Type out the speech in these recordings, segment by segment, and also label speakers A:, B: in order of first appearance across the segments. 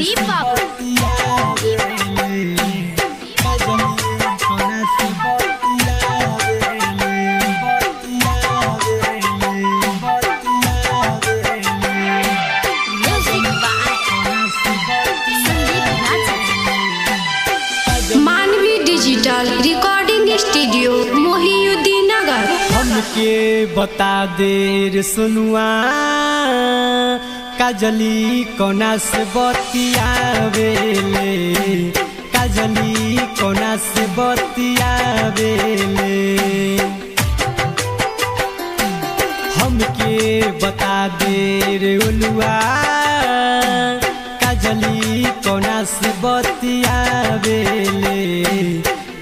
A: संदीप बाबू। मानवी digital recording studio Mohiuddin Nagar.
B: हमके बता दे रे सुनुआ काजली कोना से बतियावेले, काजली कोना से बतियावेले। हमके बता दे रे उलुआ काजली कोना से बतियावेले,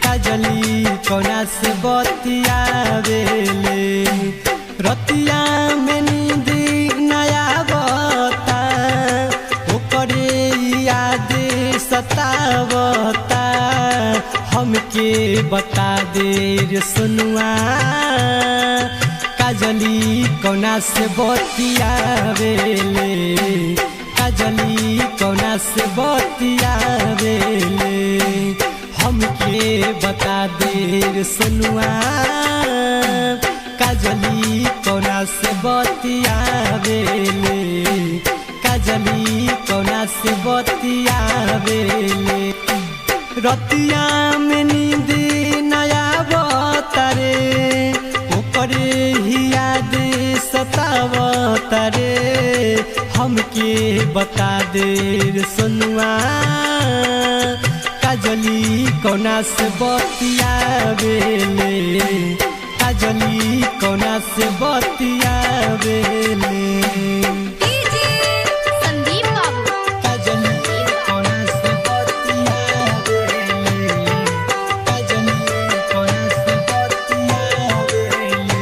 B: काजली कोना से बतियावेले। रतिया में नींद नया बता ओकरे याद सतावता। हमके बता दे रे सुनुआ काजली कोना से बतियावेले, काजली कोना से बतियावेले। हमके बता दे रे सुनुआ काजली कोना से बतियावेले, काजली कोना से बतियावेले। रतिया में नींद नया बतारे ओकरे ही याद सतावतारे। हमके बता दे रे सुनुआ काजली कोना से बतियावेले, काजली कोना से बतियावेले।
A: संदीप बाबू।
B: काजली कोना से बतियावेले, काजली कोना से बतियावेले,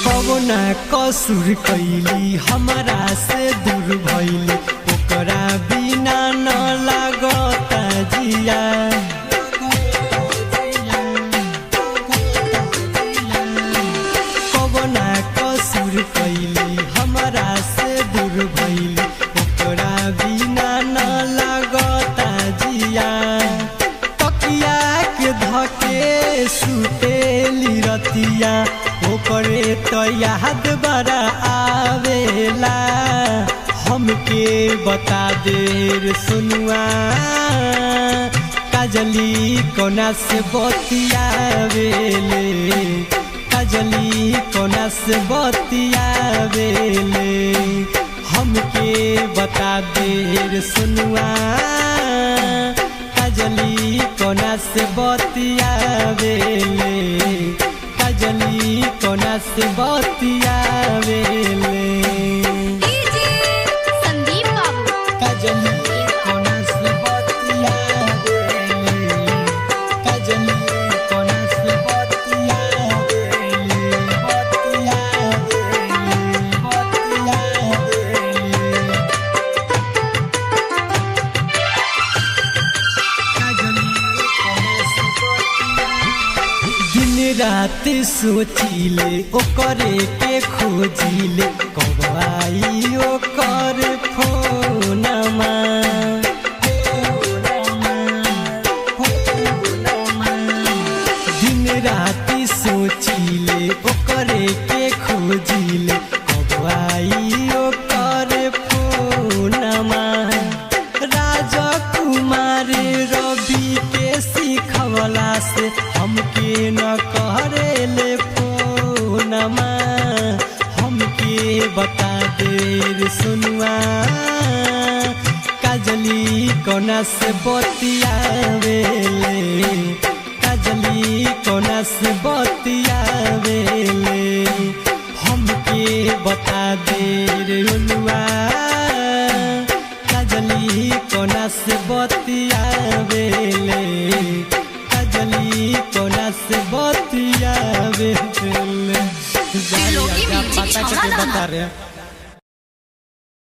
B: कौना कसूर कैली हमारा से दूर भइली ओकरा बिना न लागता जिया। कौना कसूर कैली हमारा से दूर भइली ओकरा बिना न लागता जिया। तकिया के धके सुतेली रतिया ओकरे तो याद बड़ा आवेला। हमके बता दे रे सुनुआ काजली कोना से बतियावेले, काजली कोना से बतियावेले। हमके बता दे रे सुनुआ काजली कोना से बतियावेले, काजली कोना से बतियावेले।
A: संदीप बाबू।
B: काजली कोना से बतियावेले, काजली कोना से बतियावेले, बतियावेले, बतियावेले। काजली कोना से दिन रात सोचिले ओकरे के खोजिले कब आई ओकर फोनमा। दिन रात सोचिले ओकरे के खोजिले कब आई ओकर फोनमा। राजकुमार रवि के सिखवला से हमके न करेले फोनमा। हमके बता दे रे सुनुआ काजली कोना से बतियावेले, काजली कोना से बतियावेले। हमके बता दे रे उलुआ काजली कोना से बतियावेले, काजली कोना से बतियावेले। पता के बता रहे